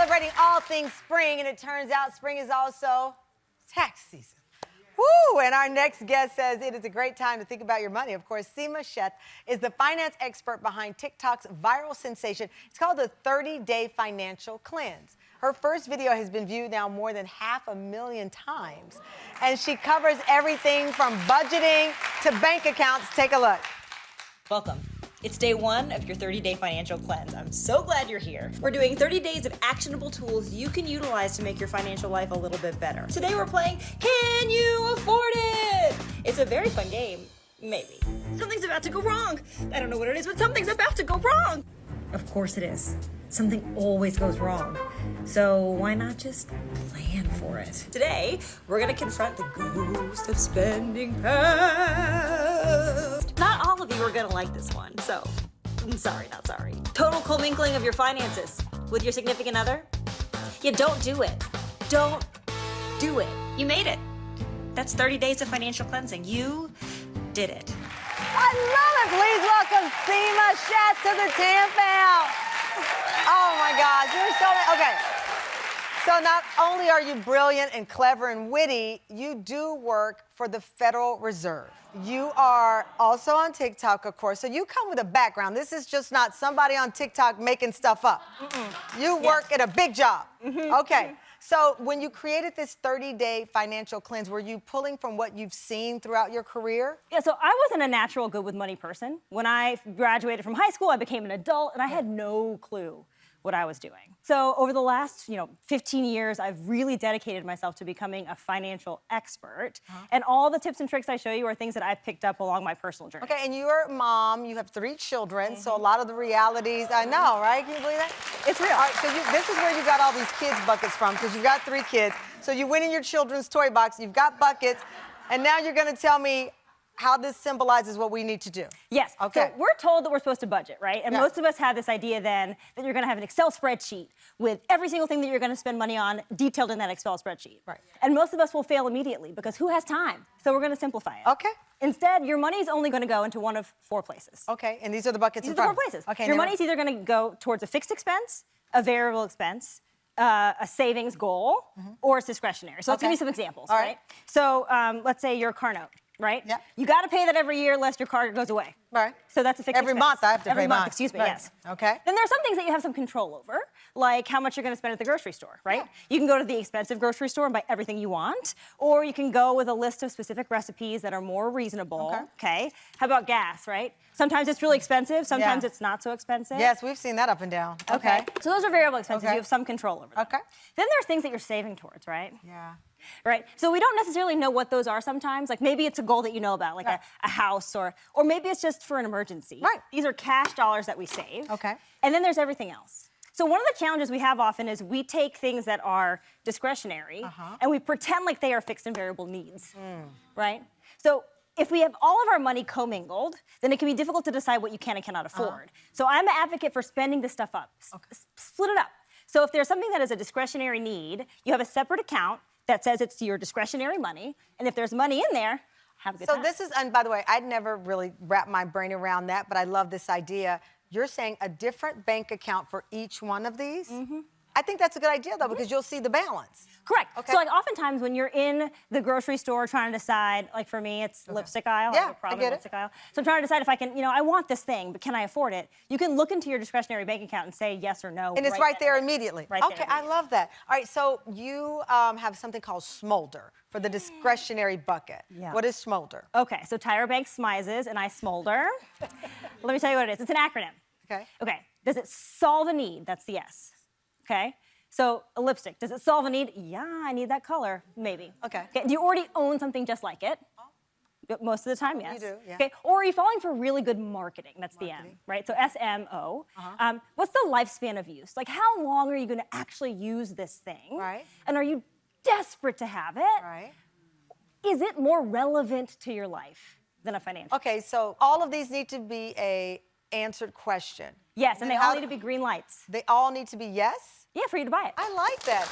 celebrating all things spring, and it turns out spring is also tax season. Woo! And our next guest says it is a great time to think about your money. Of course, Seema Sheth is the finance expert behind TikTok's viral sensation. It's called the 30-Day Financial Cleanse. Her first video has been viewed now more than 500,000 times. And she covers everything from budgeting to bank accounts. Take a look. Welcome. It's day one of your 30-day financial cleanse. I'm so glad you're here. We're doing 30 days of actionable tools you can utilize to make your financial life a little bit better. Today we're playing Can You Afford It? It's a very fun game. Maybe. Something's about to go wrong. I don't know what it is, but something's about to go wrong. Of course it is. Something always goes wrong. So why not just plan for it? Today, we're gonna confront the ghost of spending past. Not all of you are gonna like this one, so sorry, not sorry. Total commingling of your finances with your significant other? Yeah, don't do it. Don't do it. You made it. That's 30 days of financial cleansing. You did it. I love it. Please welcome Seema Sheth to the Tamron. Oh my gosh, you're so okay. So not only are you brilliant and clever and witty, you do work for the Federal Reserve. You are also on TikTok, of course, so you come with a background. This is just not somebody on TikTok making stuff up. You work at a big job. Okay. So when you created this 30-day financial cleanse, were you pulling from what you've seen throughout your career? Yeah, so I wasn't a natural good with money person. When I graduated from high school, I became an adult, and I had no clue what I was doing. So over the last, 15 years, I've really dedicated myself to becoming a financial expert. And all the tips and tricks I show you are things that I've picked up along my personal journey. Okay, and you're a mom, you have 3 children, so a lot of the realities, I know, right? Can you believe that? It's real. All right, so this is where you got all these kids buckets from, because you've got 3 kids. So you went in your children's toy box, you've got buckets, and now you're gonna tell me how this symbolizes what we need to do. Yes. Okay. So we're told that we're supposed to budget, right? And Yeah. most of us have this idea then that you're going to have an Excel spreadsheet with every single thing that you're going to spend money on detailed in that Excel spreadsheet. Right. And most of us will fail immediately because who has time? So we're going to simplify it. Okay. Instead, your money is only going to go into one of 4 places. Okay, and these are the buckets These in are the 4 front. places. Okay. Your money's either going to go towards a fixed expense, a variable expense, a savings goal, or it's discretionary. So let's give you some examples, All right? So let's say your car note, right? Yeah. You got to pay that every year lest your car goes away. Right. So that's a fixed Every expense. month I have to pay Every month, mine. excuse me, Right. yes. Okay. Then there are some things that you have some control over, like how much you're going to spend at the grocery store, right? You can go to the expensive grocery store and buy everything you want, or you can go with a list of specific recipes that are more reasonable, okay? How about gas, right? Sometimes it's really expensive, sometimes it's not so expensive. Yes, we've seen that up and down. Okay. So those are variable expenses. Okay. You have some control over them. Okay. Then there's things that you're saving towards, right? Yeah. Right. So we don't necessarily know what those are sometimes. Like maybe it's a goal that you know about, like a house, or maybe it's just for an emergency. Right. These are cash dollars that we save. Okay. And then there's everything else. So one of the challenges we have often is we take things that are discretionary and we pretend like they are fixed and variable needs. Right? So if we have all of our money commingled, then it can be difficult to decide what you can and cannot afford. So I'm an advocate for spending this stuff up. Split it up. So if there's something that is a discretionary need, you have a separate account that says it's your discretionary money, and if there's money in there, have a good time. So this is, and by the way, I'd never really wrapped my brain around that, but I love this idea. You're saying a different bank account for each one of these? I think that's a good idea, though, because you'll see the balance. Correct. Okay. So like oftentimes when you're in the grocery store trying to decide, like for me, it's lipstick aisle. Yeah, I have a problem I get with lipstick aisle. So I'm trying to decide if I can, I want this thing, but can I afford it? You can look into your discretionary bank account and say yes or no. And it's right there immediately. Right Okay, there I love that. All right, so you have something called Smolder for the discretionary bucket. Yeah. What is Smolder? Okay, so Tyra Banks smizes and I smolder. Let me tell you what it is. It's an acronym. Okay. Okay, does it solve a need? That's the S. Okay? So a lipstick, does it solve a need? Yeah, I need that color, maybe. Okay. Do you already own something just like it? Most of the time, yes. You do, yeah. Okay. Or are you falling for really good marketing? That's the M, right? So SMO. What's the lifespan of use? Like, how long are you going to actually use this thing? Right. And are you desperate to have it? Right. Is it more relevant to your life than a financial? Okay, so all of these need to be a answered question. Yes, and they all need to be green lights. They all need to be yes? Yeah, for you to buy it. I like that.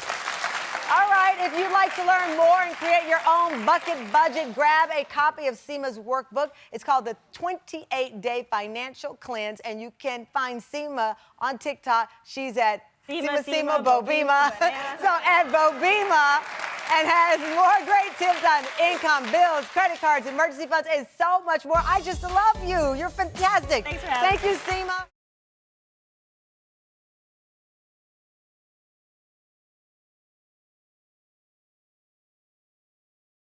All right, if you'd like to learn more and create your own bucket budget, grab a copy of Seema's workbook. It's called the 28-Day Financial Cleanse, and you can find Seema on TikTok. She's at Seema, Bobima. So at Bobima, and has more great tips on income, bills, credit cards, emergency funds, and so much more. I just love you. You're fantastic. Thanks for having me. Thank you, Seema.